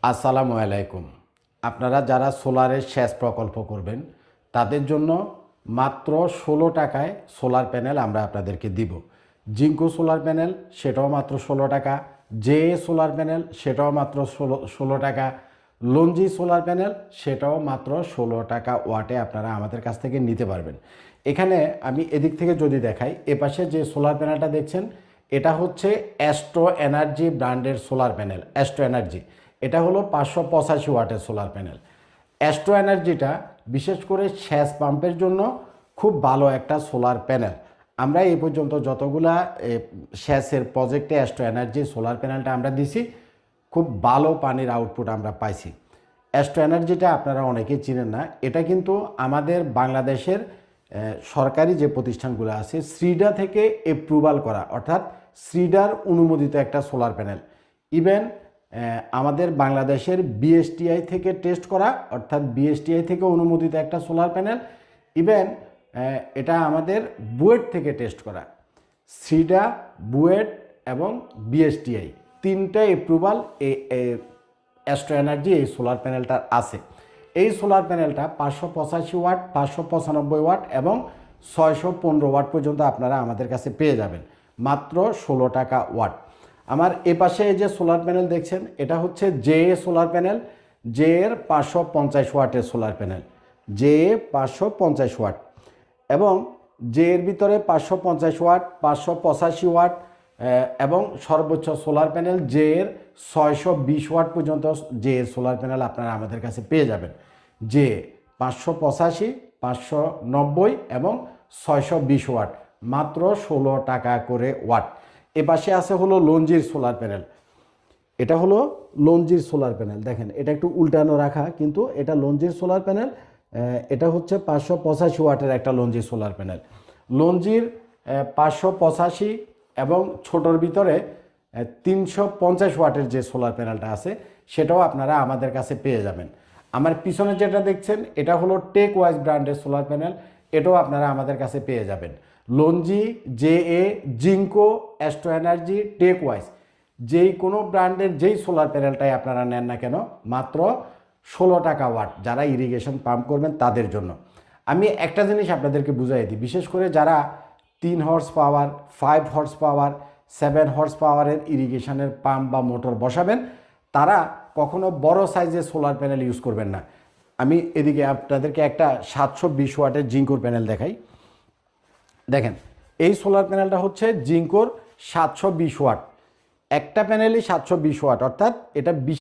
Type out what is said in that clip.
আসসালামু আলাইকুম। আপনারা যারা সোলারের সেচ প্রকল্প করবেন তাদের জন্য মাত্র ১৬ টাকায় সোলার প্যানেল আমরা আপনাদেরকে দিব। জিঙ্কো সোলার প্যানেল সেটাও মাত্র ১৬ টাকা, জে সোলার প্যানেল সেটাও মাত্র ১৬ টাকা, লঞ্জি সোলার প্যানেল সেটাও মাত্র ১৬ টাকা ওয়াটে আপনারা আমাদের কাছ থেকে নিতে পারবেন। এখানে আমি এদিক থেকে যদি দেখাই, এপাশে যে সোলার প্যানেলটা দেখছেন এটা হচ্ছে অ্যাস্ট্রো এনার্জি ব্র্যান্ডের সোলার প্যানেল। অ্যাস্ট্রো এনার্জি এটা হলো ৫৮৫ ওয়াটের সোলার প্যানেল। অ্যাস্ট্রো এনার্জিটা বিশেষ করে সেচ পাম্পের জন্য খুব ভালো একটা সোলার প্যানেল। আমরা এই পর্যন্ত যতগুলা সেচের প্রজেক্টে অ্যাস্ট্রো এনার্জি সোলার প্যানেলটা আমরা দিছি, খুব ভালো পানির আউটপুট আমরা পাইছি। অ্যাস্ট্রো এনার্জিটা আপনারা অনেকেই চিনেন না, এটা কিন্তু আমাদের বাংলাদেশের সরকারি যে প্রতিষ্ঠানগুলো আছে শ্রীডা থেকে অ্যাপ্রুভাল করা, অর্থাৎ শ্রীডার অনুমোদিত একটা সোলার প্যানেল। ইভেন আমাদের বাংলাদেশের বিএসটিআই থেকে টেস্ট করা, অর্থাৎ বিএসটিআই থেকে অনুমোদিত একটা সোলার প্যানেল। ইভেন এটা আমাদের বুয়েট থেকে টেস্ট করা। শ্রীডা, বুয়েট এবং বিএসটিআই তিনটা অ্যাপ্রুভাল এই অ্যাস্ট্রো এনার্জি এই সোলার প্যানেলটার আছে। এই সোলার প্যানেলটা ৫৮৫ ওয়াট, ৫৯৫ ওয়াট এবং ৬১৫ ওয়াট পর্যন্ত আপনারা আমাদের কাছে পেয়ে যাবেন মাত্র ১৬ টাকা ওয়াট। আমার এপাশে এই যে সোলার প্যানেল দেখছেন এটা হচ্ছে জে সোলার প্যানেল। জে এর ৫৫০ ওয়াটের সোলার প্যানেল, জে ৫৫০ ওয়াট এবং জে এর ভিতরে ৫৫০ ওয়াট, ৫৮৫ ওয়াট এবং সর্বোচ্চ সোলার প্যানেল জে এর ৬২০ ওয়াট পর্যন্ত জে এর সোলার প্যানেল আপনারা আমাদের কাছে পেয়ে যাবেন। জে ৫৮৫, ৫৯০ এবং ৬২০ ওয়াট মাত্র ১৬ টাকা করে ওয়াট। এপাশে আছে হলো লঞ্জির সোলার প্যানেল। এটা হলো লঞ্জির সোলার প্যানেল। দেখেন এটা একটু উল্টানো রাখা, কিন্তু এটা লঞ্জির সোলার প্যানেল। এটা হচ্ছে ৫৮৫ ওয়াটের একটা লঞ্জির সোলার প্যানেল। লঞ্জির ৫৮৫ এবং ছোটোর ভিতরে ৩৫০ ওয়াটের যে সোলার প্যানেলটা আছে সেটাও আপনারা আমাদের কাছে পেয়ে যাবেন। আমার পিছনে যেটা দেখছেন এটা হলো টেক ওয়াইজ ব্র্যান্ডের সোলার প্যানেল, এটাও আপনারা আমাদের কাছে পেয়ে যাবেন। Longi, J A, Jinko, Astro energy, Techwise যেই কোনো ব্র্যান্ডের যেই সোলার প্যানেলটাই আপনারা নেন না কেন মাত্র ১৬ টাকা ওয়াট, যারা ইরিগেশন পাম্প করবেন তাদের জন্য। আমি একটা জিনিস আপনাদেরকে বুঝাই দিই, বিশেষ করে যারা ৩ horse power, ৫ horse power, ৭ horse পাওয়ারের ইরিগেশনের পাম্প বা মোটর বসাবেন, তারা কখনো বড় সাইজের সোলার প্যানেল ইউজ করবেন না। আমি এদিকে আপনাদেরকে একটা ৭২০ ওয়াটের জিঙ্কোর প্যানেল দেখাই। দেখেন এই সোলার প্যানেলটা হচ্ছে জিঙ্কোর ৭২০ ওয়াট। একটা প্যানেলই ৭২০ ওয়াট, অর্থাৎ এটা